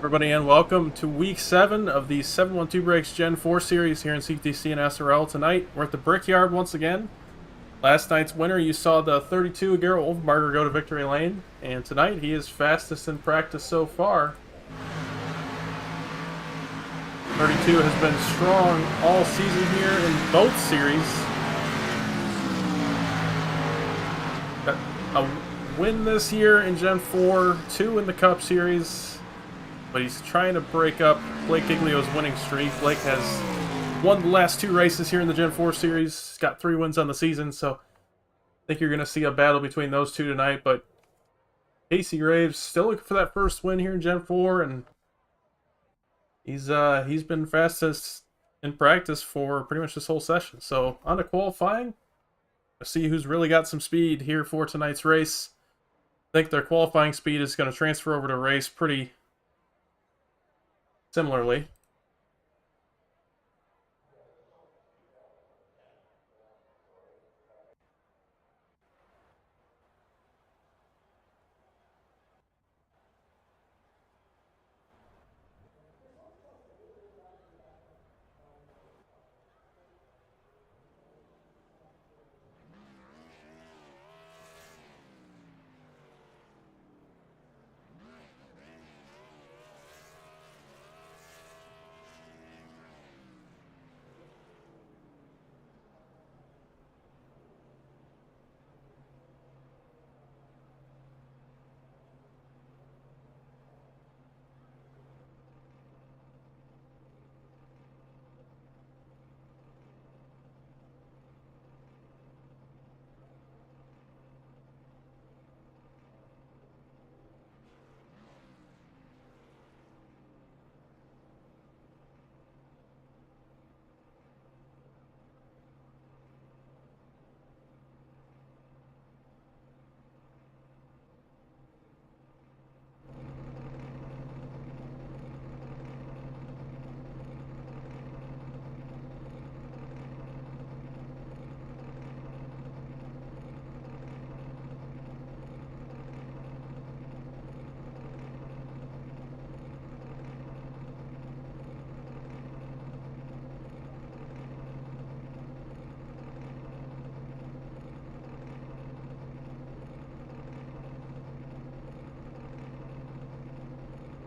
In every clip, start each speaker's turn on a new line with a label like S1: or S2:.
S1: Everybody, and welcome to week 7 of the 712Breaks Gen 4 series here in CTC and SRL. Tonight, we're at the Brickyard once again. Last night's winner, you saw the 32 Garrett Wolfenbarger go to victory lane, and tonight he is fastest in practice so far. 32 has been strong all season here in both series. Got a win this year in Gen 4, 2 in the Cup Series. But he's trying to break up Blake Giglio's winning streak. Blake has won the last 2 races here in the Gen 4 series. He's got 3 wins on the season, so I think you're going to see a battle between those two tonight. But Casey Graves still looking for that first win here in Gen 4, and he's been fastest in practice for pretty much this whole session. So on to qualifying. Let's see who's really got some speed here for tonight's race. I think their qualifying speed is going to transfer over to race pretty similarly.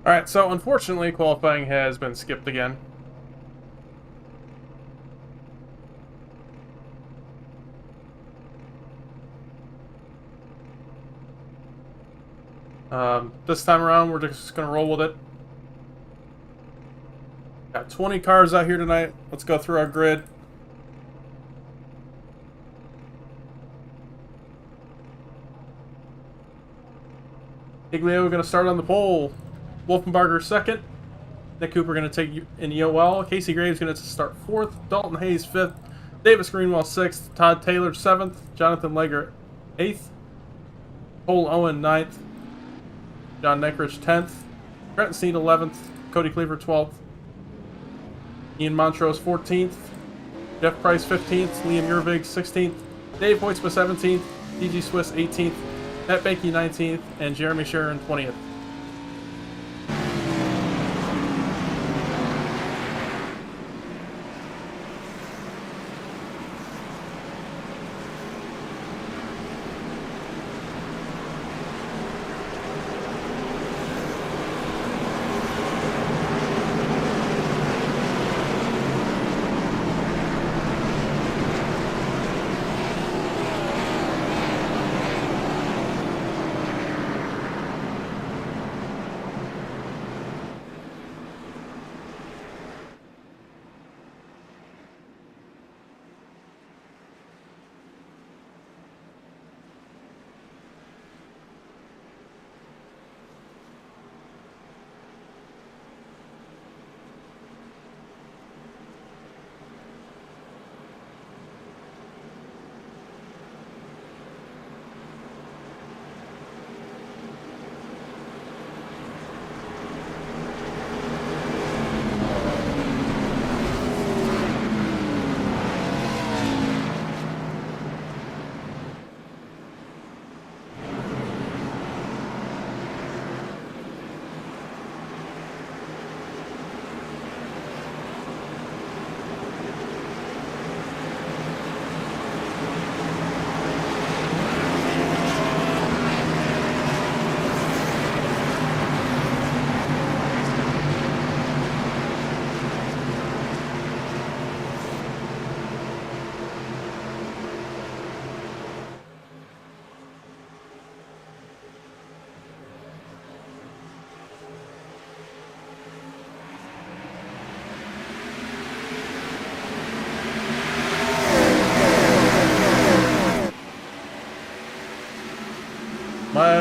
S1: Alright, so unfortunately qualifying has been skipped again. This time around we're just going to roll with it. Got 20 cars out here tonight. Let's go through our grid. Giglio going to start on the pole. Wolfenbarger second. Nick Cooper going to take in Yoel. Casey Graves going to start 4th. Dalton Hayes 5th. Davis Greenwell 6th. Todd Taylor 7th. Jonathan Leger 8th. Cole Owen 9th. John Neckrich 10th. Trenton Sneed 11th. Cody Cleaver 12th. Ian Montrose 14th. Jeff Price 15th. Liam Yervig 16th. Dave Hoytsma 17th. DG Swiss 18th. Matt Bankey 19th. And Jeremy Sharon 20th.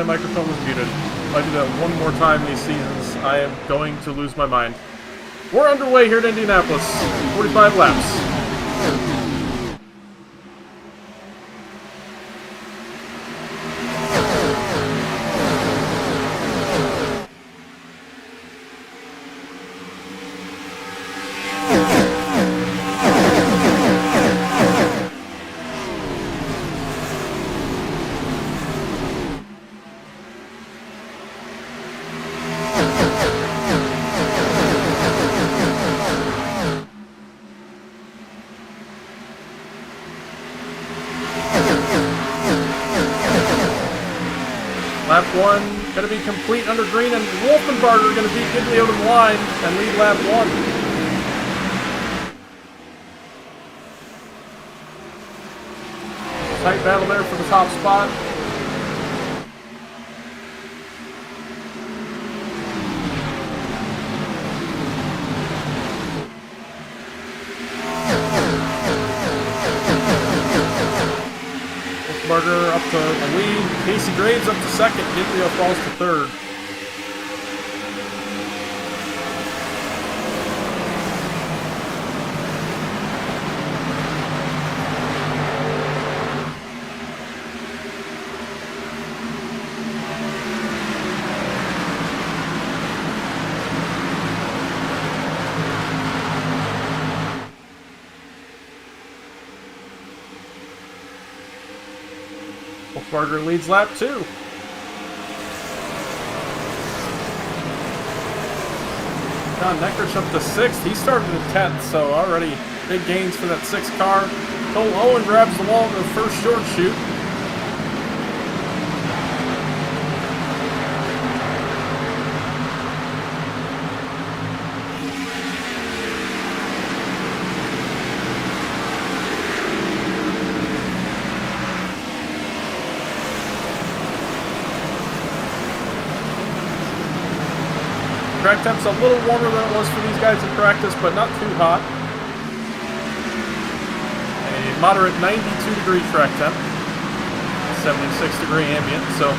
S1: microphone was muted. If I do that one more time these seasons, I am going to lose my mind. We're underway here at Indianapolis. 45 laps. Lap 1 going to be complete under green, and Wolfenbarger going to beat Giglio to the line and lead lap 1. Tight battle there for the top spot. Wolfenbarger up to the lead. Casey Graves up to second. Giglio falls to third. Wolfenbarger leads lap 2. John Neckrich up to 6th. He started at 10th, so already big gains for that 6th car. Cole Owen grabs the wall in the first short shoot. Track temp's a little warmer than it was for these guys in practice, but not too hot. A moderate 92-degree track temp, 76-degree ambient, so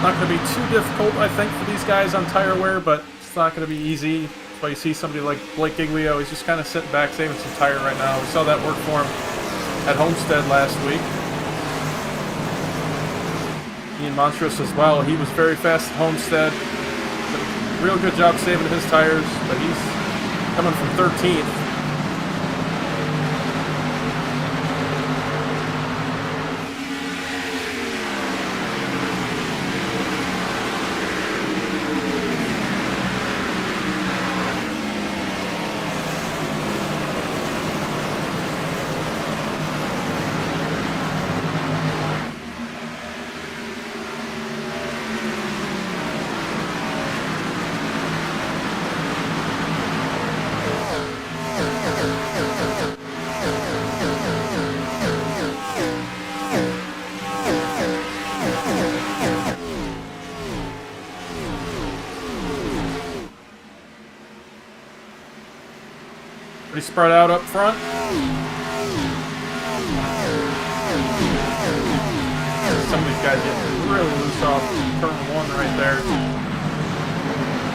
S1: not going to be too difficult, I think, for these guys on tire wear, but it's not going to be easy. That's why you see somebody like Blake Giglio. He's just kind of sitting back, saving some tire right now. We saw that work for him at Homestead last week. Ian Montrose as well. He was very fast at Homestead. Real good job saving his tires, but he's coming from 13th. Pretty spread out up front. Some of these guys get really loose off turn 1 right there.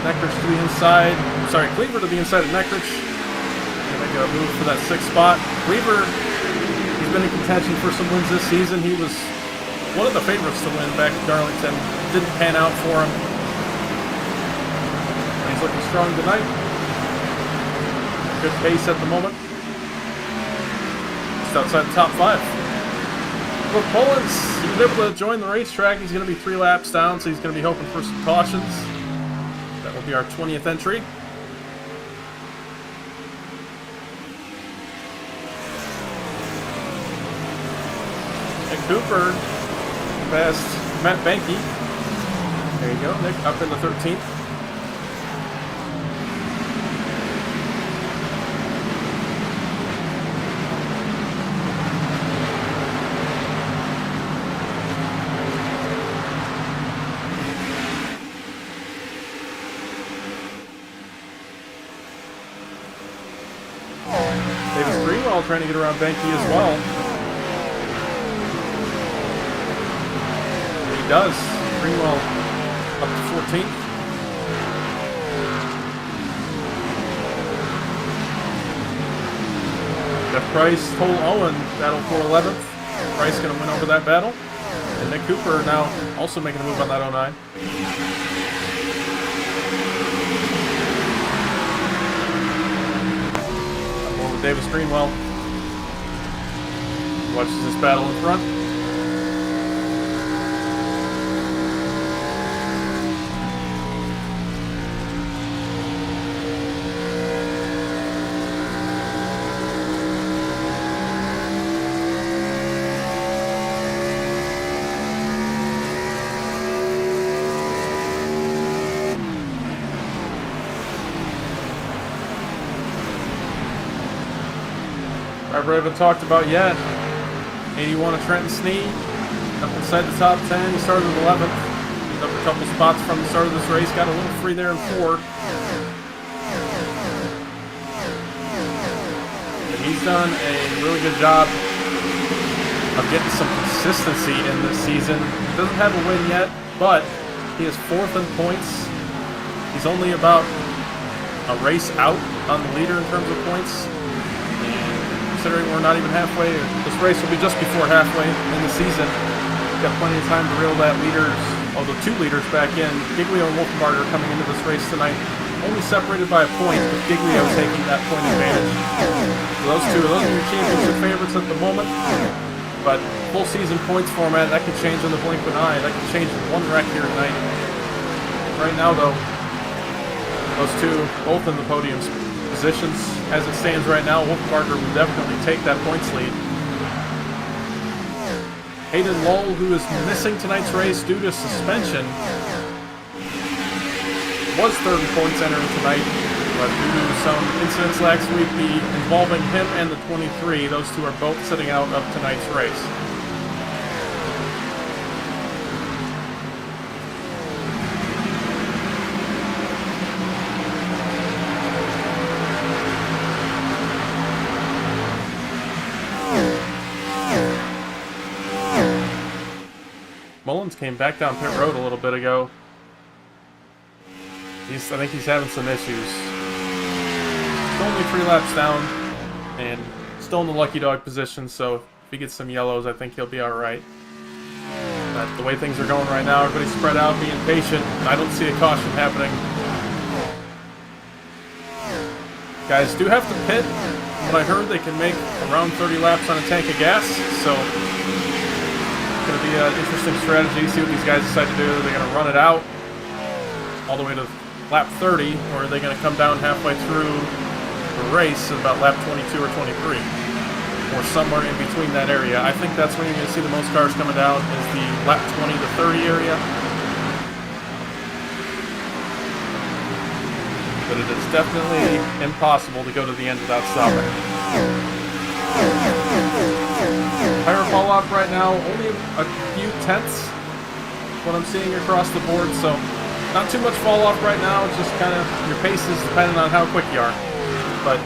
S1: Neckrich to the inside. Sorry, Cleaver to the inside of Neckrich. Gonna make a move for that 6th spot. Cleaver, he's been in contention for some wins this season. He was one of the favorites to win back at Darlington. Didn't pan out for him. He's looking strong tonight. Good pace at the moment. Just outside the top 5. For Pullins, he was able to join the racetrack. He's going to be 3 laps down, so he's going to be hoping for some cautions. That will be our 20th entry. Nick Cooper past Matt Banky. There you go, Nick up in the 13th. Trying to get around Banky as well. He does. Greenwell up to 14th. Jeff Price, Cole Owen battle for 11th. Price going to win over that battle. And Nick Cooper now also making a move on that 09. More with Davis Greenwell. Watches this battle in front. Driver I haven't talked about yet. 81 of Trenton Sneed. Up inside the top 10. He started 11th. He's up a couple spots from the start of this race. Got a little free there in 4. But he's done a really good job of getting some consistency in this season. Doesn't have a win yet, but he is 4th in points. He's only about a race out on the leader in terms of points. Considering we're not even halfway, this race will be just before halfway in the season. Got plenty of time to reel that leaders, although 2 leaders back in. Giglio and Wolfenbarger coming into this race tonight, only separated by a point, with Giglio taking that point advantage. So those are your championship favorites at the moment. But full season points format, that could change in the blink of an eye. That could change in one wreck here tonight. Right now, though, those 2 both in the podium positions. As it stands right now, Wolfenbarger will definitely take that points lead. Hayden Lowell, who is missing tonight's race due to suspension, was 3rd in points entering tonight, but due to some incidents last week involving him and the 23, those 2 are both sitting out of tonight's race. Mullins came back down pit road a little bit ago. I think he's having some issues. Still only 3 laps down, and still in the lucky dog position, so if he gets some yellows, I think he'll be alright. But the way things are going right now, everybody's spread out, being patient. I don't see a caution happening. Guys do have to pit. From what I heard, they can make around 30 laps on a tank of gas, so going to be an interesting strategy. See what these guys decide to do. Are they going to run it out all the way to lap 30, or are they going to come down halfway through the race at about lap 22 or 23, or somewhere in between that area? I think that's when you're going to see the most cars coming down, is the lap 20 to 30 area. But it is definitely impossible to go to the end without stopping. Tire fall off right now, only a few tenths, what I'm seeing across the board, so not too much fall off right now. It's just kind of your pace is dependent on how quick you are. But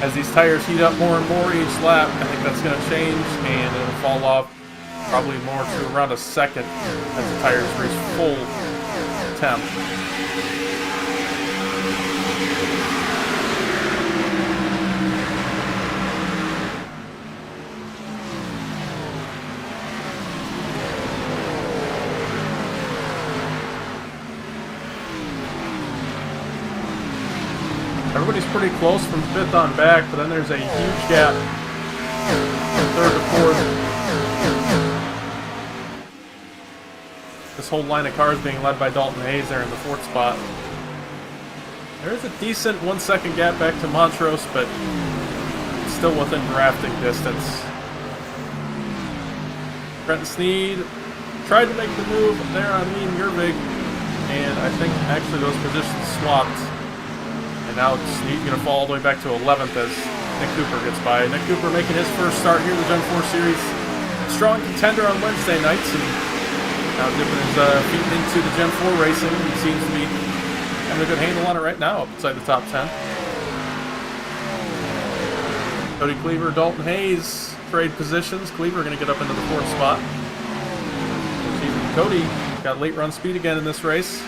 S1: as these tires heat up more and more each lap, I think that's going to change, and it'll fall off probably more to around a second as the tires reach full temp. Everybody's pretty close from 5th on back, but then there's a huge gap from 3rd to 4th. This whole line of cars being led by Dalton Hayes there in the 4th spot. There's a decent 1 second gap back to Montrose, but still within drafting distance. Trenton Sneed tried to make the move there on Liam Gervig, and I think actually those positions swapped. And now Sneed going to fall all the way back to 11th as Nick Cooper gets by. Nick Cooper making his first start here in the Gen 4 Series. Strong contender on Wednesday nights, and now dipping his feet into the Gen 4 racing. He seems to be having a good handle on it right now, outside the top 10. Cody Cleaver, Dalton Hayes trade positions. Cleaver going to get up into the 4th spot. Cody got late run speed again in this race.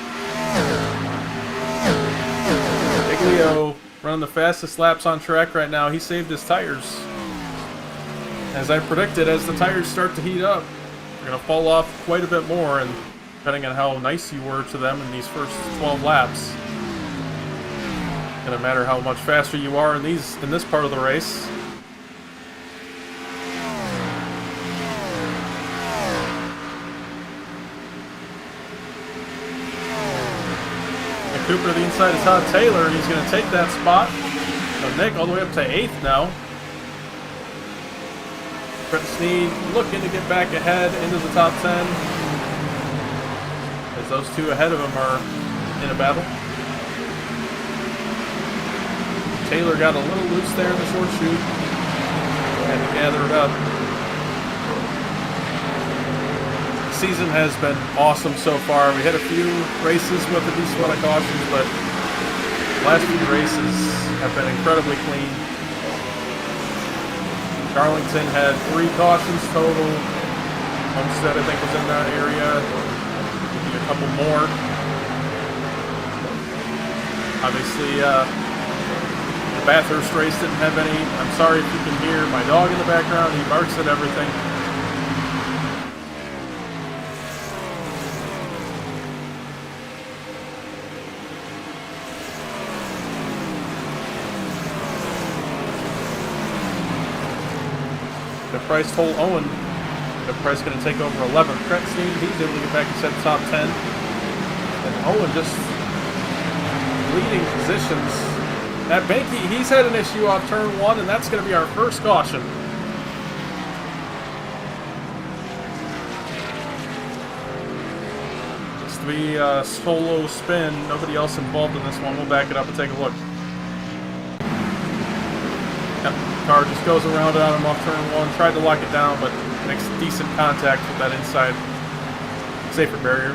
S1: Giglio running the fastest laps on track right now. He saved his tires. As I predicted, as the tires start to heat up, they're going to fall off quite a bit more, and depending on how nice you were to them in these first 12 laps, it's going to matter how much faster you are in this part of the race. Cooper to the inside is Todd Taylor, and he's going to take that spot. So Nick all the way up to 8th now. Brett Sneed looking to get back ahead into the top 10. As those two ahead of him are in a battle. Taylor got a little loose there in the short chute. Had to gather it up. Season has been awesome so far. We had a few races with a decent amount of cautions, but the last few races have been incredibly clean. Darlington had 3 cautions total. Homestead, I think, was in that area. Maybe a couple more. Obviously, the Bathurst race didn't have any. I'm sorry if you can hear my dog in the background. He barks at everything. Price told Owen that Price going to take over 11th. Trent Sneed, he's able to get back inside the top 10. And Owen just leading positions. At Banky, he's had an issue off turn 1, and that's going to be our first caution. Just to be a solo spin, nobody else involved in this one. We'll back it up and take a look. Car just goes around it on him off turn 1. Tried to lock it down, but makes decent contact with that inside safer barrier.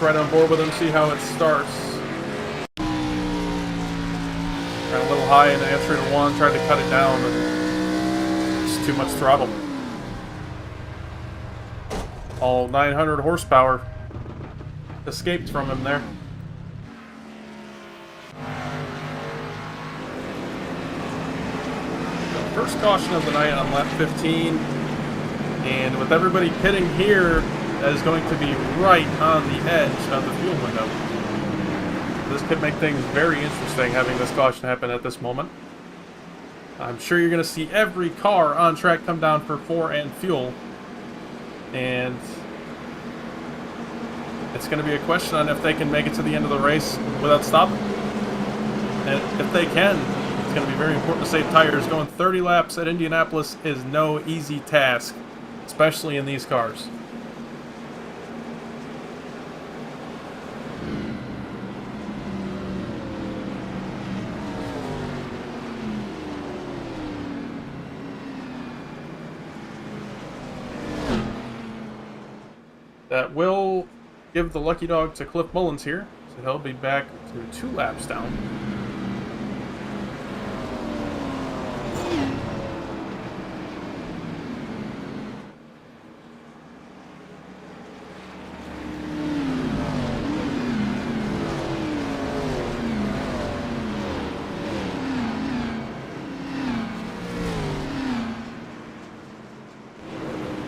S1: Right on board with him, see how it starts. Got a little high in the entry to 1, tried to cut it down, but it's too much throttle. All 900 horsepower escaped from him there. First caution of the night on lap 15, and with everybody pitting here, that is going to be right on the edge of the fuel window. This could make things very interesting having this caution happen at this moment. I'm sure you're going to see every car on track come down for 4 and fuel, and it's going to be a question on if they can make it to the end of the race without stopping. And if they can, it's going to be very important to save tires. Going 30 laps at Indianapolis is no easy task, especially in these cars. That will give the lucky dog to Cliff Mullins here, so he'll be back to 2 laps down.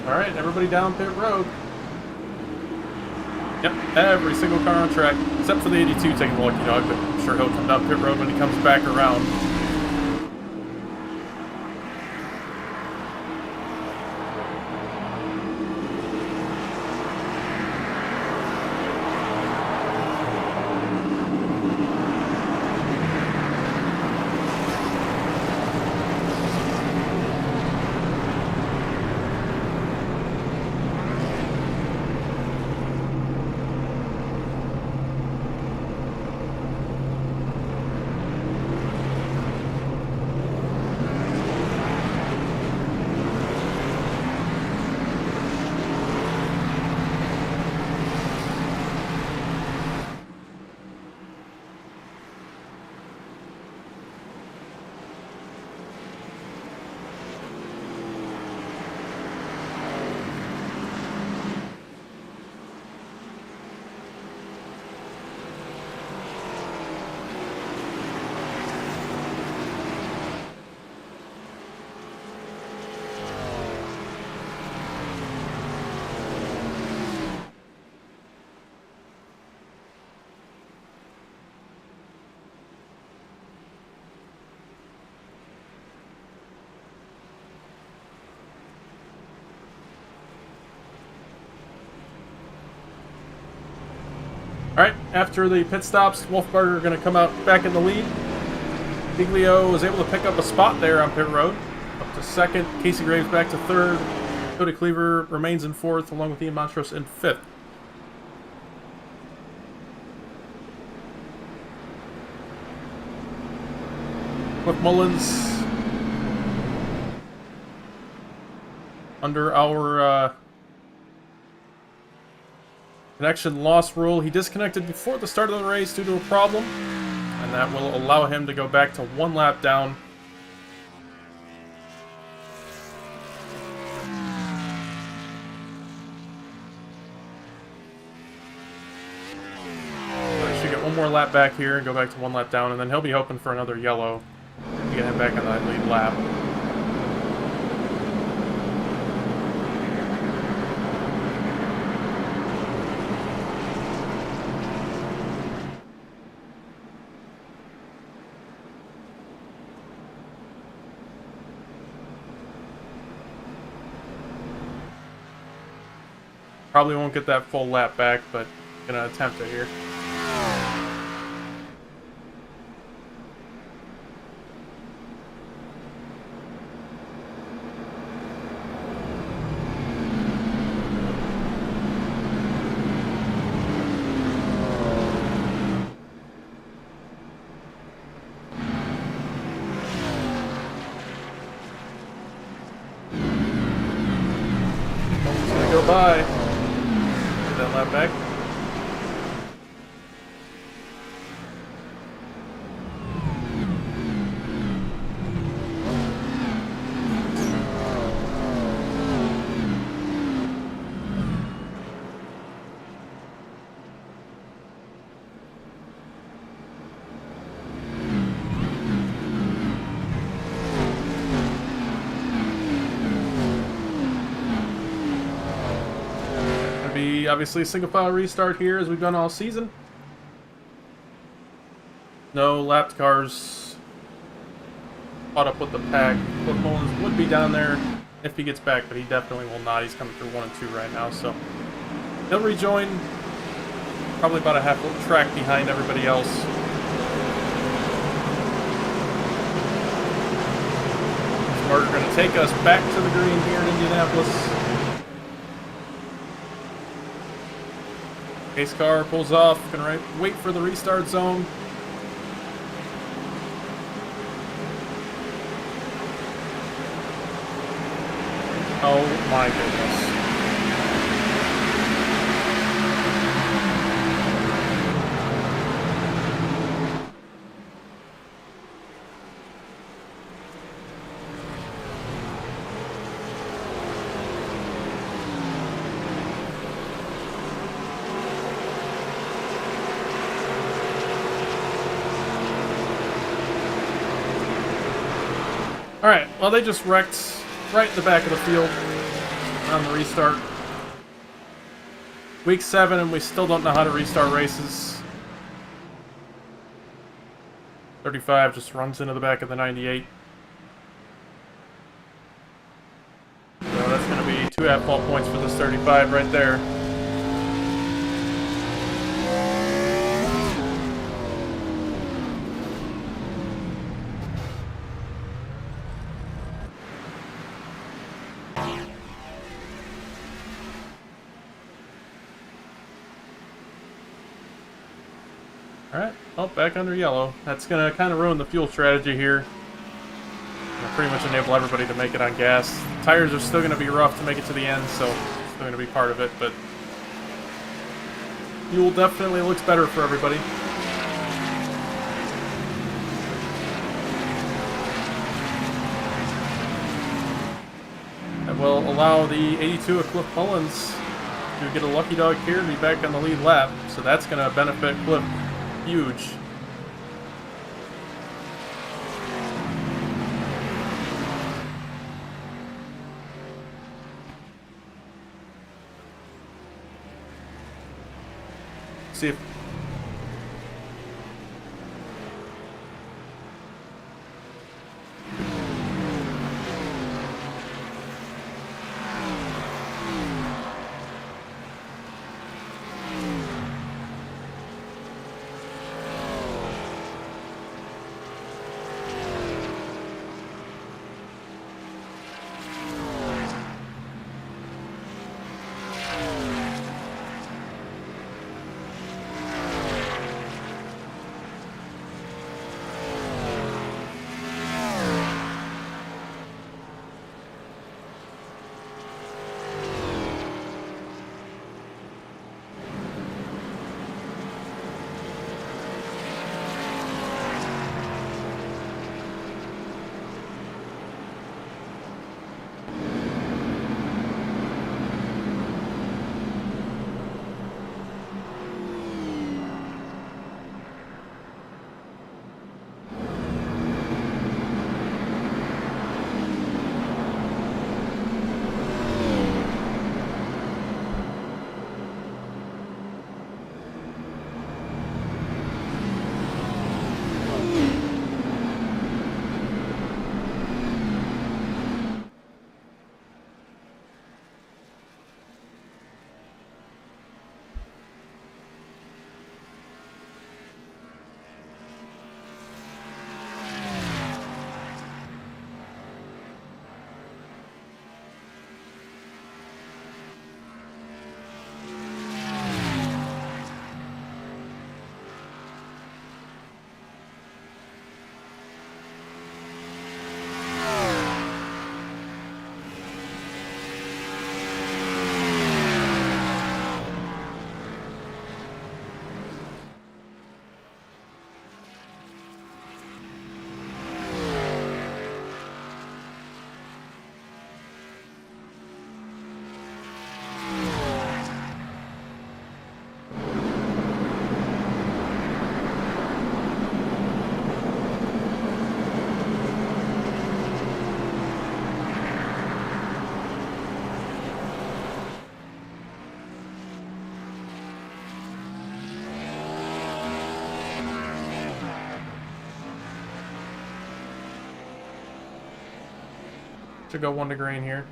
S1: Alright, everybody down pit road. Yep, every single car on track, except for the 82 taking the lucky dog, but I'm sure he'll come down pit road when he comes back around. after the pit stops, Wolfberger are going to come out back in the lead. Giglio was able to pick up a spot there on pit road. Up to second. Casey Graves back to third. Cody Cleaver remains in fourth, along with Ian Montrose in fifth. Cliff Mullins under our connection loss rule. He disconnected before the start of the race due to a problem, and that will allow him to go back to one lap down. So he should get one more lap back here and go back to one lap down, and then he'll be hoping for another yellow to get him back on that lead lap. Probably won't get that full lap back, but gonna attempt it here. It's gonna go by. That lap back. Obviously a single file restart here as we've done all season. No lapped cars caught up with the pack. Cliff Mullins would be down there if he gets back, but he definitely will not. He's coming through 1 and 2 right now, so he'll rejoin probably about a half track behind everybody else. We're going to take us back to the green here in Indianapolis. Pace car pulls off, gonna wait for the restart zone. Oh my goodness. Alright, well they just wrecked right in the back of the field on the restart. Week 7 and we still don't know how to restart races. 35 just runs into the back of the 98. So that's going to be 2 at-fault points for this 35 right there. Alright, oh, back under yellow. That's going to kind of ruin the fuel strategy here. Pretty much enable everybody to make it on gas. Tires are still going to be rough to make it to the end, so it's still going to be part of it, but fuel definitely looks better for everybody. That will allow the 82 of Cliff Mullins to get a lucky dog here to be back on the lead lap, so that's going to benefit Cliff huge. See if Should go 1 to green here.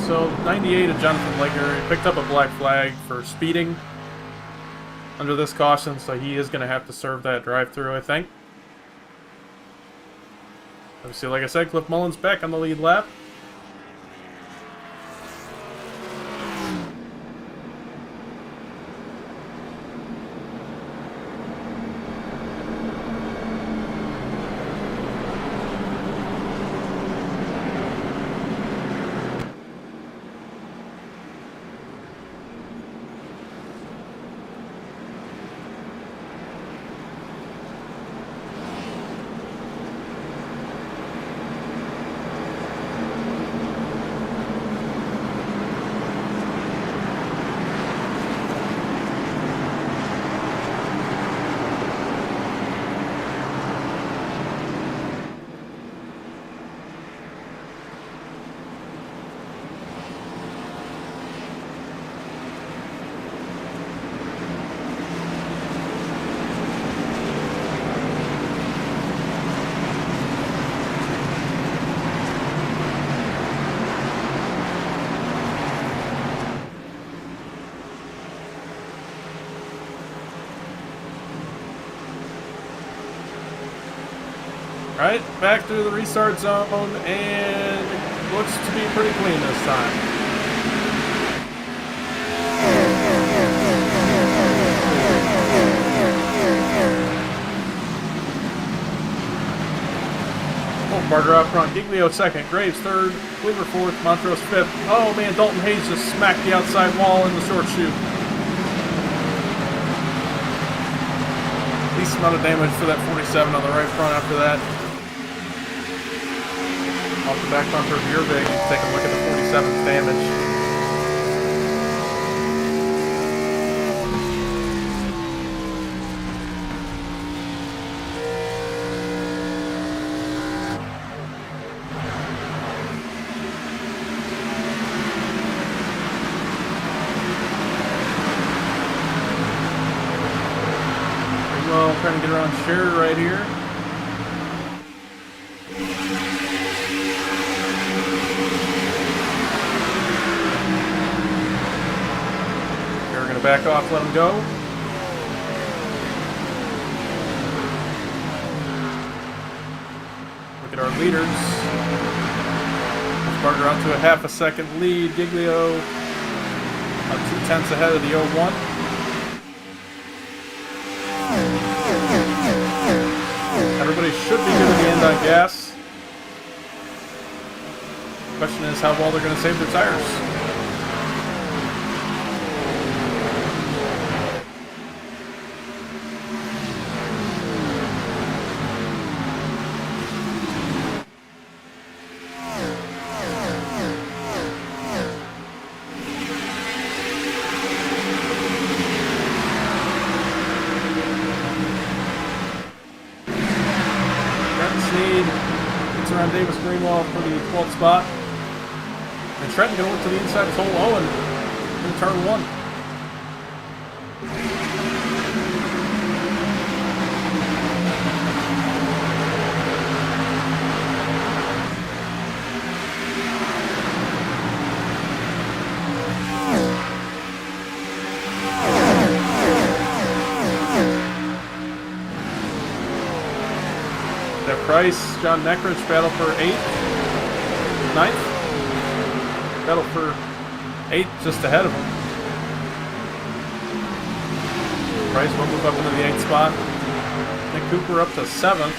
S1: So, 98 of Jonathan Laker. He picked up a black flag for speeding under this caution, so he is going to have to serve that drive-through, I think. Obviously, like I said, Cliff Mullins back on the lead lap. Right, back through the restart zone, and looks to be pretty clean this time. Barger out front, Giglio second, Graves third, Cleaver fourth, Montrose fifth. Oh man, Dalton Hayes just smacked the outside wall in the short chute. Least amount of damage for that 47 on the right front after that. Off the back bumper of your big, take a look at the 47's damage. Well, trying to get around Sherry right here. We're going to back off, let him go. Look at our leaders. Barger out to a half a second lead. Giglio about 2/10 ahead of the 01. Everybody should be good at the end on gas. Question is how well they're going to save their tires. Gets around Davis Greenwald for the 12th spot. And Trenton going to look to the inside of hole Owen in turn one. Price, John Neckridge battle for 8th, 9th, battle for 8th just ahead of him. Price will move up into the 8th spot. Nick Cooper up to 7th.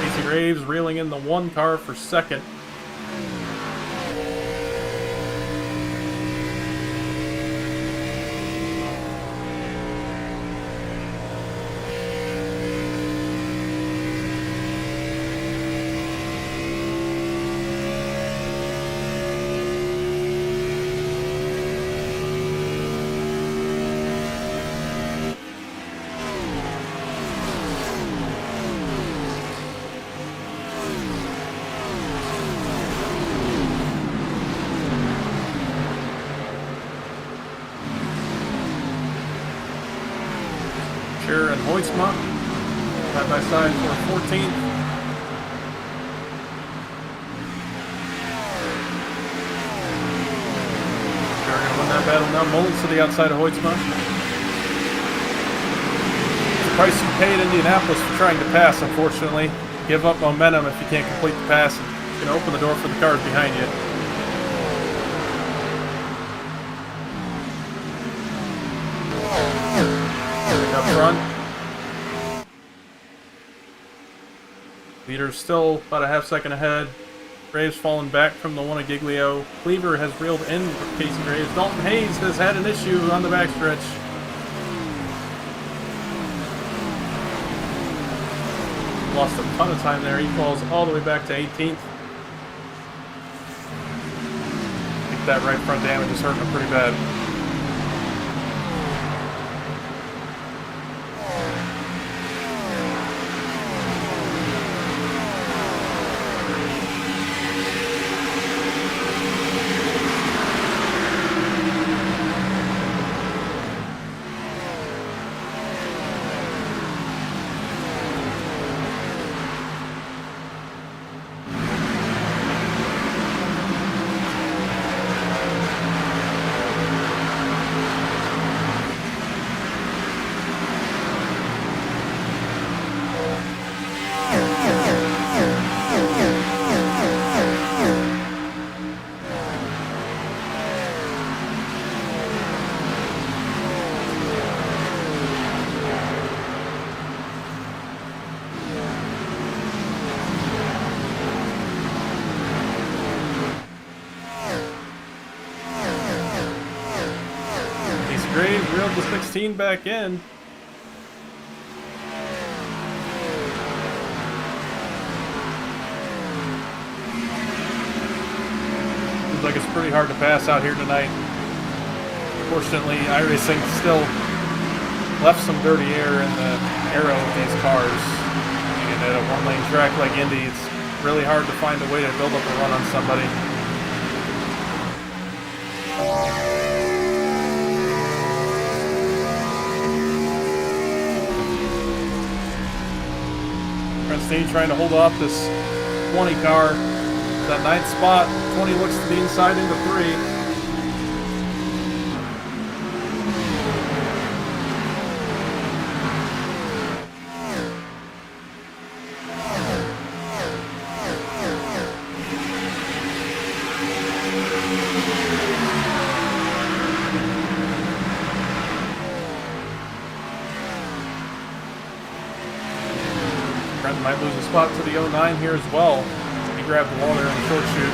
S1: Casey Graves reeling in the 1 car for 2nd. Scher and Hoytsma side by side for 14th. Scher going to win that battle now. Mullins to the outside of Hoytsma. The price you paid Indianapolis for trying to pass, unfortunately. Give up momentum if you can't complete the pass. It's going to open the door for the cars behind you. Up front. Leader's still about a half second ahead. Graves falling back from the one of Giglio. Cleaver has reeled in for Casey Graves. Dalton Hayes has had an issue on the backstretch. Lost a ton of time there. He falls all the way back to 18th. I think that right front damage is hurting him pretty bad. Graves reeled the 16 back in. Seems like it's pretty hard to pass out here tonight. Fortunately, iRacing still left some dirty air in the aero of these cars. And at a one-lane track like Indy, it's really hard to find a way to build up a run on somebody. Steve trying to hold off this 20 car. That 9th spot, 20 looks to be inside into 3. Brent might lose a spot to the 09 here as well. He grabbed the wall there in the short chute.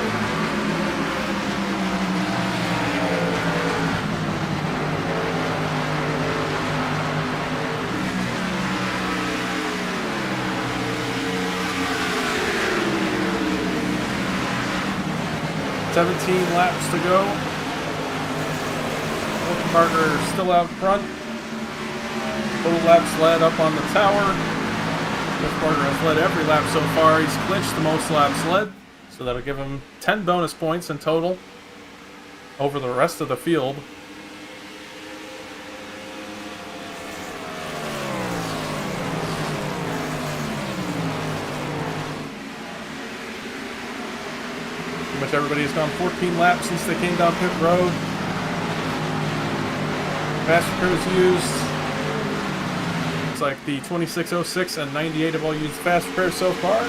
S1: "17 laps to go. Wilkenbarger still out front. Total laps led up on the tower. Wilkenbarger has led every lap so far. He's clinched the most laps led, so that'll give him 10 bonus points in total over the rest of the field. Pretty much everybody has gone 14 laps since they came down pit road. Faster crews used. Like the 2606 and 98 have all used fast repairs so far.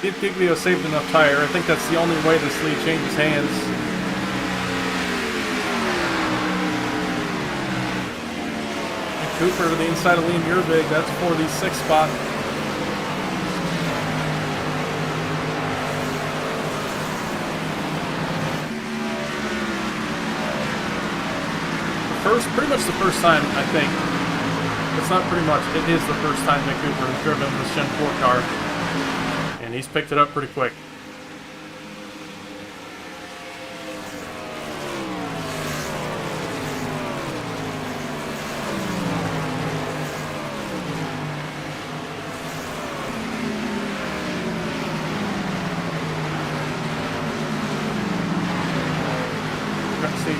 S1: If Giglio saved enough tire, I think that's the only way this lead changes hands. Cooper to the inside of Liam Yervig. That's for the 6th spot. Pretty much the first time, I think. It's not pretty much. It is the first time that Cooper has driven this Gen 4 car. And he's picked it up pretty quick.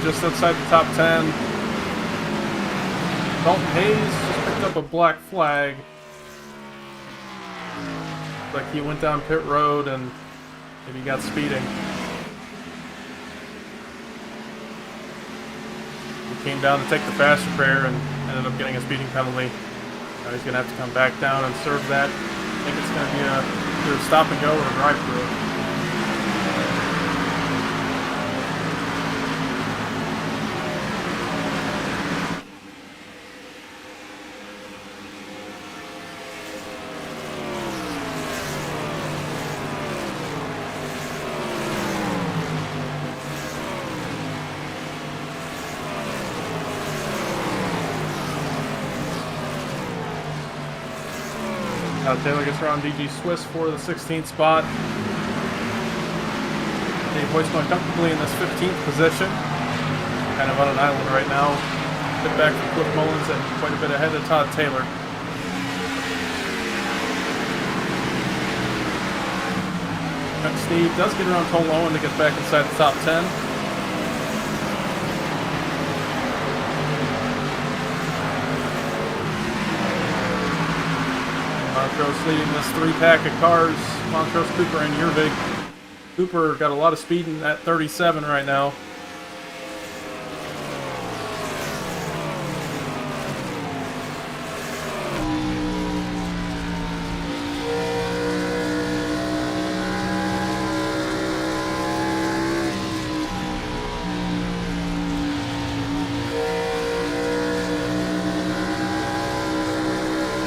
S1: Just outside the top 10. Dalton Hayes just picked up a black flag. Like he went down pit road and maybe got speeding. He came down to take the fast repair and ended up getting a speeding penalty. Now he's going to have to come back down and serve that. I think it's going to be either a stop and go or a drive-through. Taylor gets around DG Swiss for the 16th spot. Dave Hoistman comfortably in this 15th position. Kind of on an island right now. A bit back from Cliff Mullins and quite a bit ahead of Todd Taylor. Steve does get around Cole Owen to get back inside the top 10. Montrose leading this 3-pack of cars. Montrose, Cooper, and Yervig. Cooper got a lot of speed in that 37 right now.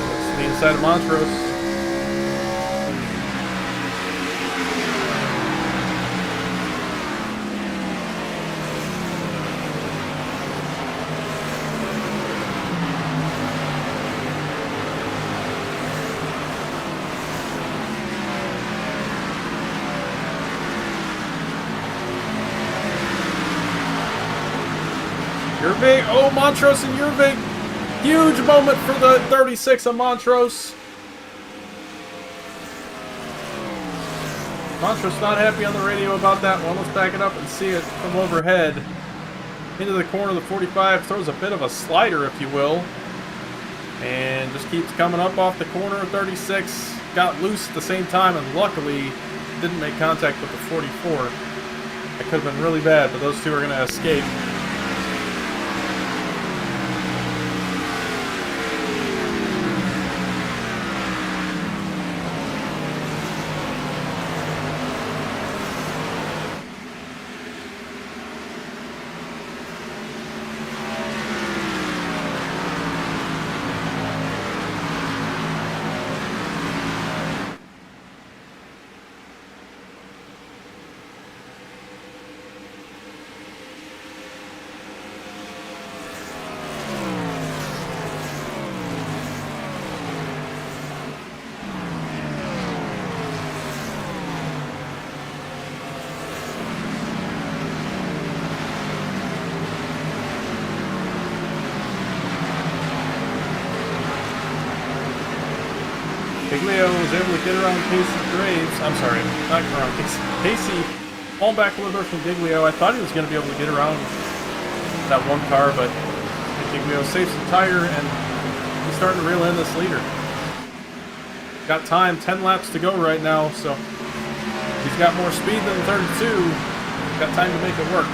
S1: That's the inside of Montrose. Yervig, oh, Montrose and Yervig. Huge moment for the 36 of Montrose. Montrose not happy on the radio about that one. Let's back it up and see it from overhead. Into the corner of the 45, throws a bit of a slider, if you will. And just keeps coming up off the corner of 36. Got loose at the same time and luckily didn't make contact with the 44. That could have been really bad, but those two are going to escape. Giglio was able to get around Casey Graves. I'm sorry, not around Casey. Casey falling back a little bit from Giglio. I thought he was going to be able to get around that one car, but Giglio saves the tire and he's starting to reel in this leader. Got time, 10 laps to go right now, so he's got more speed than 32. He's got time to make it work.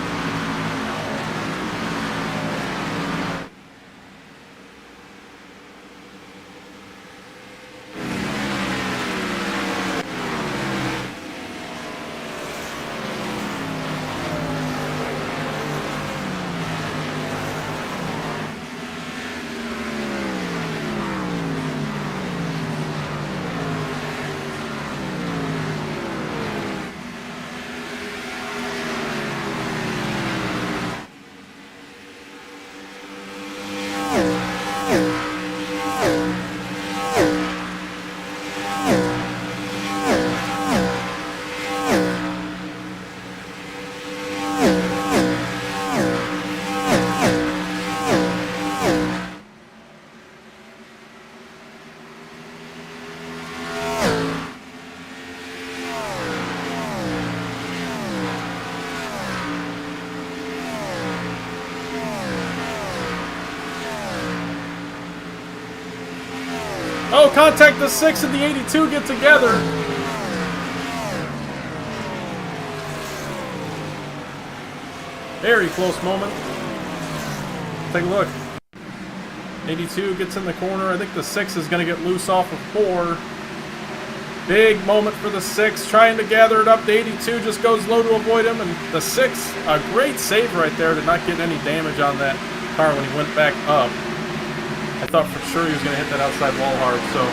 S1: Oh, contact. The 6 and the 82 get together. Very close moment. Take a look. 82 gets in the corner. I think the 6 is going to get loose off of 4. Big moment for the 6, trying to gather it up. The 82 just goes low to avoid him, and the 6, a great save right there to not get any damage on that car when he went back up. I thought for sure he was going to hit that outside wall hard, so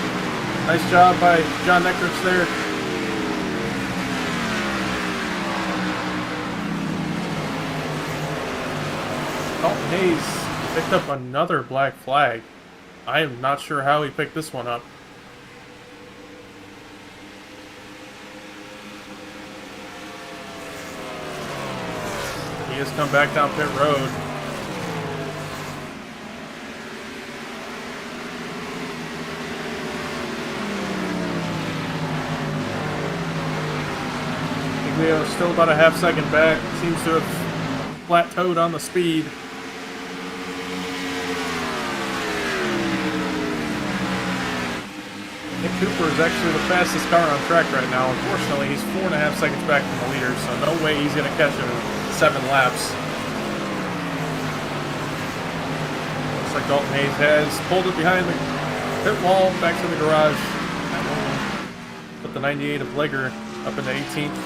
S1: nice job by John Neckrich there. Dalton Hayes picked up another black flag. I am not sure how he picked this one up. He has come back down pit road. Giglio still about a half second back. Seems to have plateaued on the speed. Nick Cooper is actually the fastest car on track right now. Unfortunately, he's 4.5 seconds back from the leader, so no way he's going to catch him in 7 laps. Looks like Dalton Hayes has pulled it behind the pit wall, back to the garage. Put the 98 of Legger up into 18th.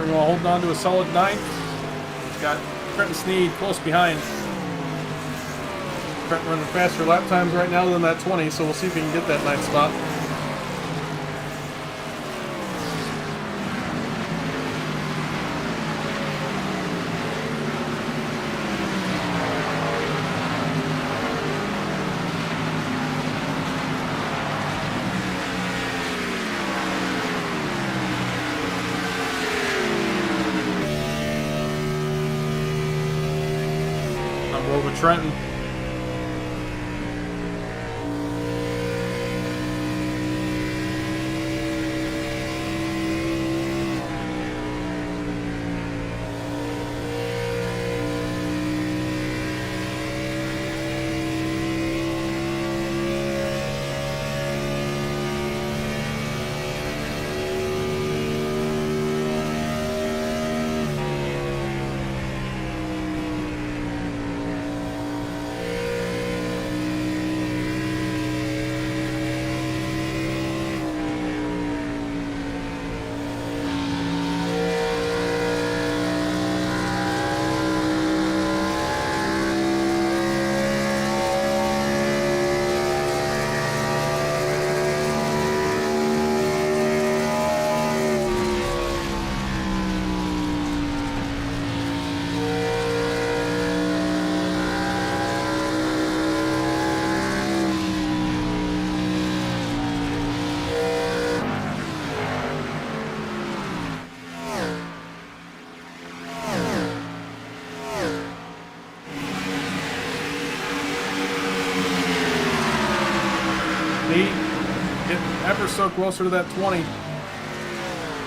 S1: Holding on to a solid 9th. He's got Trenton Sneed close behind. Trenton running faster lap times right now than that 20, so we'll see if he can get that 9th spot. Over Trenton. Getting ever so closer to that 20. We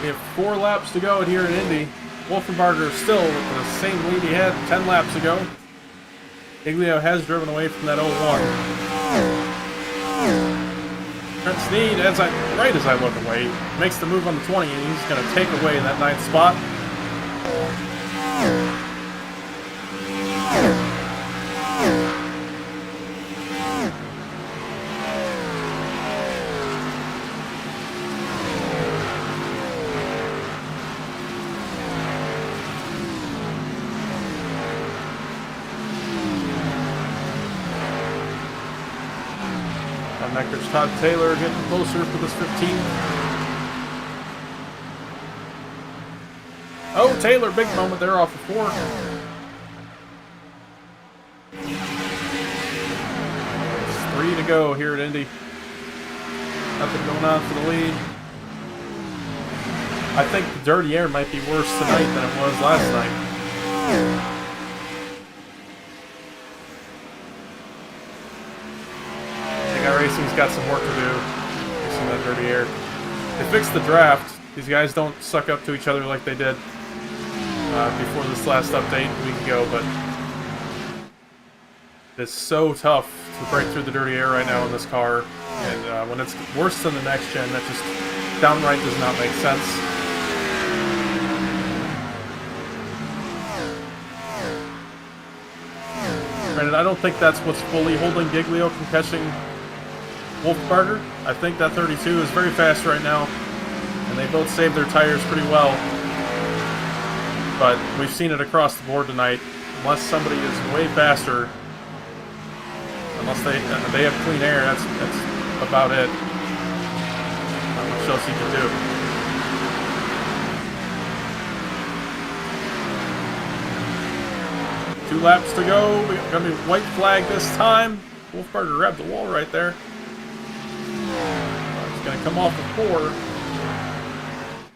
S1: have 4 laps to go here in Indy. Wolfenbarger still with the same lead he had 10 laps ago. Giglio has driven away from that 01. Trent Sneed, right as I look away, makes the move on the 20, and he's going to take away that 9th spot. Nectar's Todd Taylor getting closer for this 15. Oh, Taylor, big moment there off of 4. It's 3 to go here at Indy. Nothing going on for the lead. I think the dirty air might be worse tonight than it was last night. iRacing's got some work to do fixing that dirty air. They fixed the draft. These guys don't suck up to each other like they did before this last update a week ago, but it's so tough to break through the dirty air right now in this car, and when it's worse than the next gen, that just downright does not make sense. Granted, I don't think that's what's fully holding Giglio from catching Wolfbarger. I think that 32 is very fast right now, and they both saved their tires pretty well. But we've seen it across the board tonight. Unless somebody is way faster, unless they have clean air, that's about it. Not much else you can do. Two laps to go. We're gonna be white flag this time. Wolfbarger grabbed the wall right there. It's gonna come off the 4.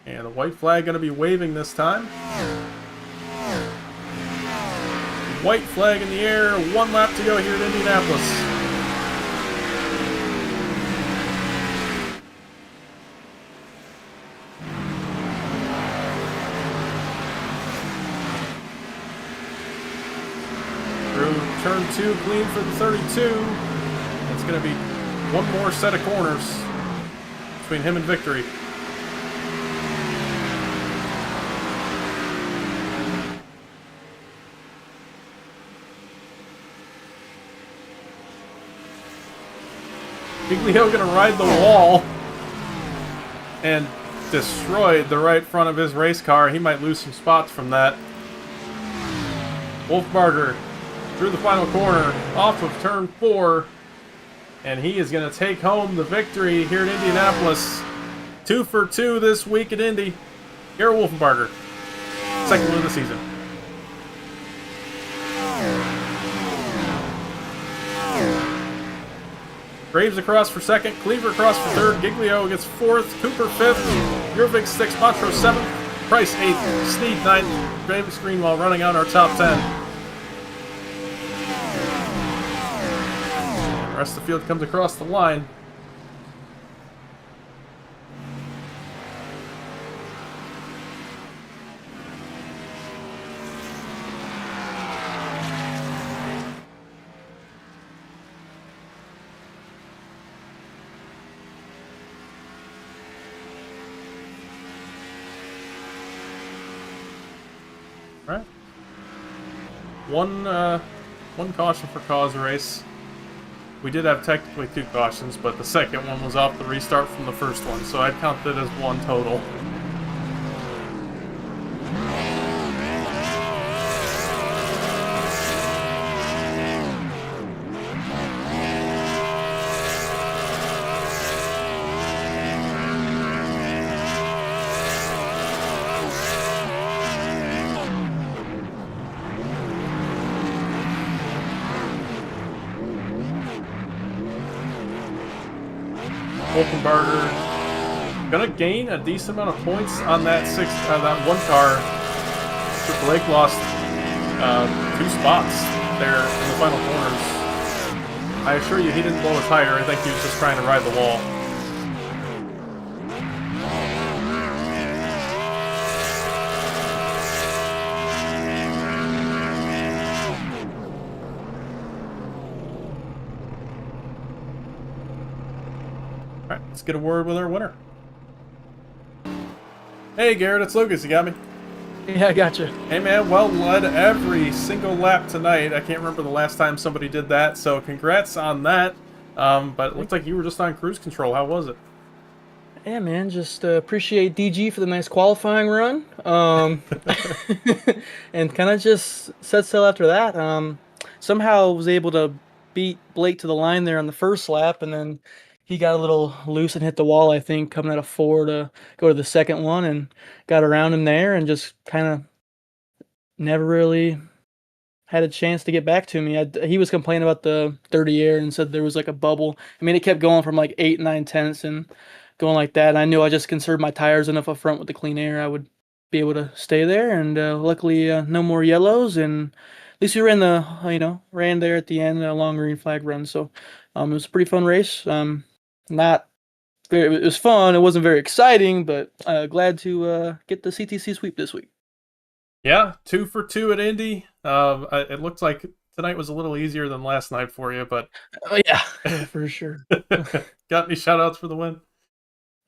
S1: And the white flag gonna be waving this time. White flag in the air. 1 lap to go here at Indianapolis. Through turn 2, clean for the 32. It's going to be one more set of corners between him and victory. Giglio going to ride the wall and destroyed the right front of his race car. He might lose some spots from that. Wolfbarger through the final corner, off of turn 4, and he is going to take home the victory here in Indianapolis. 2 for 2 this week at Indy. Garrett Wolfbarger, second win of the season. Graves across for second, Cleaver across for third, Giglio gets 4th, Cooper 5th, Jurvik 6th, Montrose 7th, Price 8th, Sneed 9th, Davis Greenwell running out our top 10. The rest of the field comes across the line. Right. One caution for cause race. We did have technically 2 cautions, but the second one was off the restart from the first one, so I'd count that as 1 total. Wolfbarger gonna gain a decent amount of points on that that one car. Triple H lost 2 spots there in the final corners. I assure you, he didn't blow a tire. I think he was just trying to ride the wall. Alright, let's get a word with our winner. Hey Garrett, it's Lucas, you got me?
S2: Yeah, I gotcha.
S1: Hey man, well led every single lap tonight. I can't remember the last time somebody did that, so congrats on that. But it looked like you were just on cruise control. How was it?
S2: Yeah, man, just appreciate DG for the nice qualifying run. And kind of just set sail after that. Somehow was able to beat Blake to the line there on the first lap, and then he got a little loose and hit the wall, I think, coming out of 4 to go to the second one, and got around him there and just kind of never really had a chance to get back to me. He was complaining about the dirty air and said there was like a bubble. I mean, it kept going from like 8, 9 tenths and going like that. And I knew I just conserved my tires enough up front with the clean air. I would be able to stay there. And luckily, no more yellows. And at least we ran ran there at the end, a long green flag run. So it was a pretty fun race. Not it was fun. It wasn't very exciting, but glad to get the CTC sweep this week.
S1: Yeah, 2 for 2 at Indy. It looked like tonight was a little easier than last night for you, but
S2: Oh yeah, for sure.
S1: got any shout outs for the win?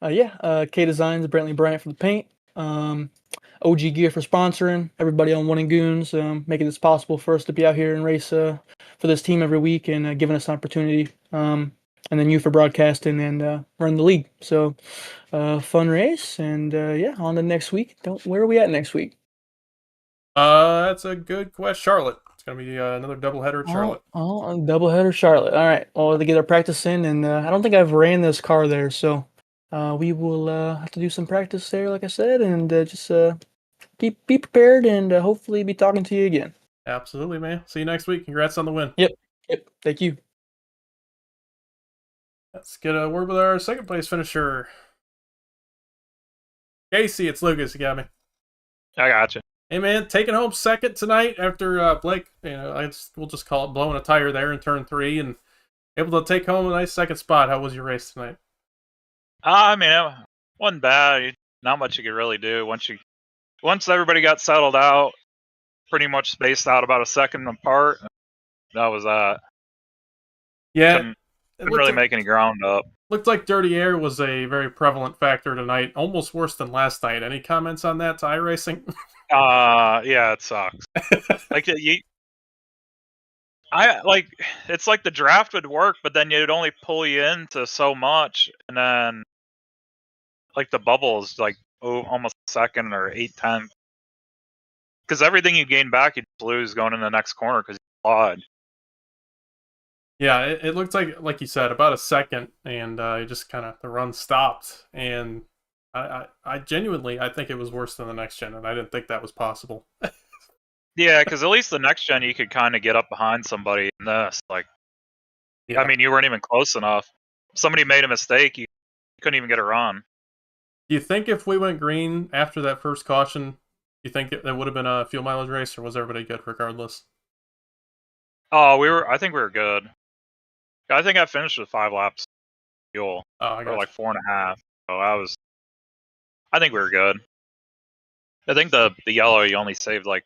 S2: K Designs, Brantley Bryant for the paint. OG Gear for sponsoring. Everybody on One and Goons, making this possible for us to be out here and race for this team every week and giving us an opportunity. And then you for broadcasting and running the league. So fun race, and on to next week. Where are we at next week?
S1: That's a good question. Charlotte. It's gonna be another doubleheader at Charlotte.
S2: Doubleheader Charlotte. All right. Well, to get our practice in, and I don't think I've ran this car there, so we will have to do some practice there, like I said, and just be prepared, and hopefully be talking to you again.
S1: Absolutely, man. See you next week. Congrats on the win.
S2: Yep. Thank you.
S1: Let's get a word with our second place finisher. Casey, it's Lucas. You got me.
S3: I got you.
S1: Hey, man, taking home second tonight after Blake, we'll just call it blowing a tire there in turn 3 and able to take home a nice second spot. How was your race tonight?
S3: I mean, it wasn't bad. Not much you could really do. Once everybody got settled out, pretty much spaced out about a second apart, that was that.
S1: Yeah.
S3: Couldn't really make any ground up.
S1: Looked like dirty air was a very prevalent factor tonight, almost worse than last night. Any comments on that to iRacing?
S3: Yeah, it sucks. It's like the draft would work, but then you'd only pull you into so much, and then like the bubble is like almost a second or 8/10, because everything you gain back you lose going in the next corner because you lied.
S1: Yeah, it looked like you said, about a second, and just kind of the run stopped, and I genuinely I think it was worse than the next gen, and I didn't think that was possible.
S3: Yeah, because at least the next gen you could kind of get up behind somebody in this.
S1: Yeah.
S3: I mean, you weren't even close enough. Somebody made a mistake, you couldn't even get a run.
S1: Do you think if we went green after that first caution, you think that would have been a fuel mileage race, or was everybody good regardless?
S3: Oh, I think we were good. I think I finished with 5 laps fuel. Or like 4.5. So I think we were good. I think the yellow you only saved like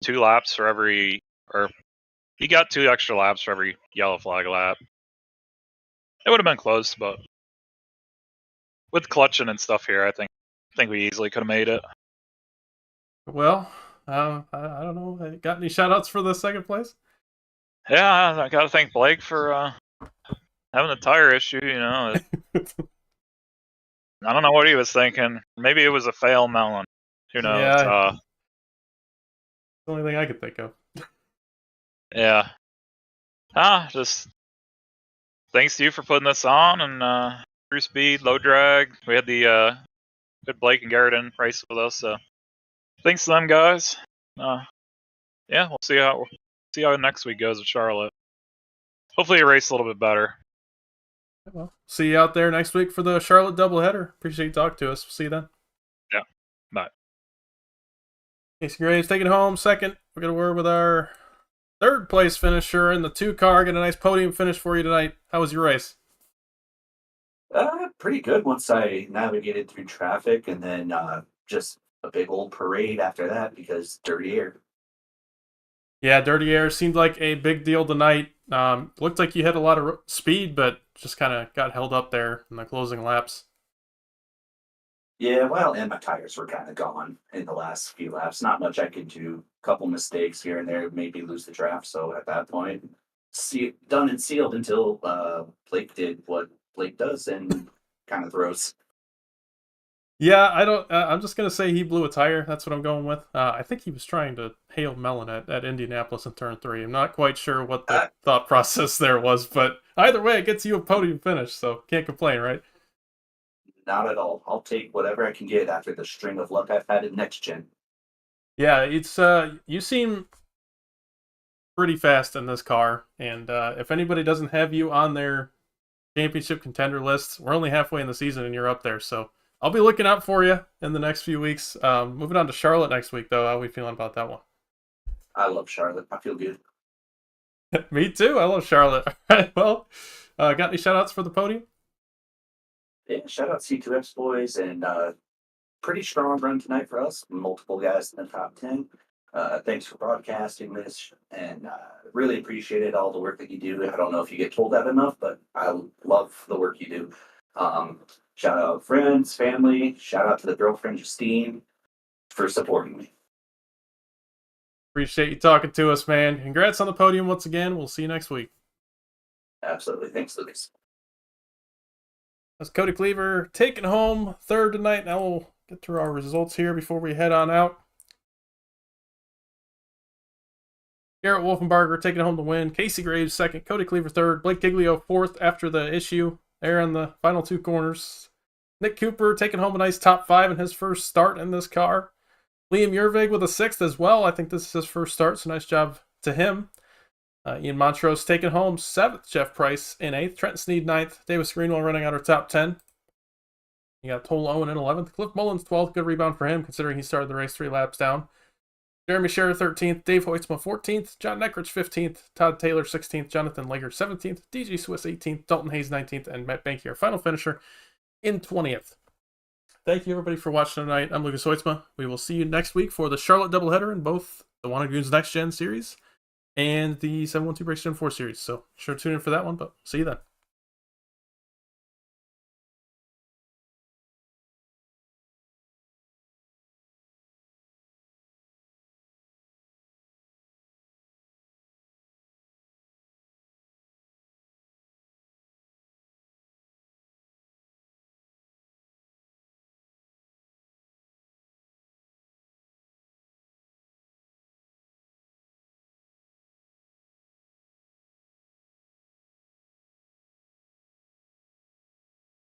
S3: 2 laps for every, or you got 2 extra laps for every yellow flag lap. It would have been close, but with clutching and stuff here, I think we easily could have made it.
S1: Well, I don't know. Got any shout outs for the second place?
S3: Yeah, I got to thank Blake for having a tire issue, I don't know what he was thinking. Maybe it was a fail melon. Who knows?
S1: Yeah, the only thing I could think of.
S3: Yeah. Just thanks to you for putting this on, and true speed, low drag. We had the good Blake and Garrett in race with us, so thanks to them guys. Yeah, we'll see how next week goes with Charlotte. Hopefully, a race a little bit better.
S1: Well, see you out there next week for the Charlotte doubleheader. Appreciate you talking to us. See you then.
S3: Yeah. Bye.
S1: Casey Graves taking home second. We're going to word with our third place finisher in the 2 car. Get a nice podium finish for you tonight. How was your race?
S4: Pretty good once I navigated through traffic, and then just a big old parade after that because dirty air.
S1: Yeah, dirty air seemed like a big deal tonight. Looked like you had a lot of speed, but just kind of got held up there in the closing laps.
S4: Yeah, well, and my tires were kind of gone in the last few laps. Not much I could do. A couple mistakes here and there, maybe lose the draft. So at that point, done and sealed until Blake did what Blake does and kind of throws.
S1: Yeah, I don't. I'm just gonna say he blew a tire. That's what I'm going with. I think he was trying to hail melon at Indianapolis in turn 3. I'm not quite sure what the thought process there was, but either way, it gets you a podium finish, so can't complain, right?
S4: Not at all. I'll take whatever I can get after the string of luck I've had in next gen.
S1: Yeah, it's you seem pretty fast in this car, and if anybody doesn't have you on their championship contender lists, we're only halfway in the season and you're up there, so I'll be looking out for you in the next few weeks. Moving on to Charlotte next week, though. How are we feeling about that one?
S4: I love Charlotte. I feel good.
S1: Me too. I love Charlotte. All right, well, got any shout-outs for the podium?
S4: Yeah, shout out C2X boys and pretty strong run tonight for us. Multiple guys in the top 10. Thanks for broadcasting this and really appreciate it. All the work that you do. I don't know if you get told that enough, but I love the work you do. Shout out friends, family. Shout out to the girlfriend Justine for supporting me.
S1: Appreciate you talking to us, man. Congrats on the podium once again. We'll see you next week.
S4: Absolutely. Thanks, Lucas.
S1: That's Cody Cleaver taking home third tonight. Now we'll get through our results here before we head on out. Garrett Wolfenbarger taking home the win. Casey Graves second. Cody Cleaver third. Blake Giglio fourth after the issue there in the final two corners. Nick Cooper taking home a nice top 5 in his first start in this car. Liam Yervig with a 6th as well. I think this is his first start, so nice job to him. Ian Montrose taking home 7th. Jeff Price in 8th. Trent Sneed 9th. Davis Greenwell running out our top 10. You got Toll Owen in 11th. Cliff Mullins 12th. Good rebound for him, considering he started the race 3 laps down. Jeremy Scherer 13th. Dave Hoitzma 14th. John Neckrich 15th. Todd Taylor 16th. Jonathan Lager 17th. DG Swiss 18th. Dalton Hayes 19th. And Matt Banky, our final finisher, in 20th. Thank you, everybody, for watching tonight. I'm Lucas Hoitzma. We will see you next week for the Charlotte doubleheader in both the Wanted Goons Next Gen series and the 712 Breaks Gen 4 series. So sure to tune in for that one, but see you then.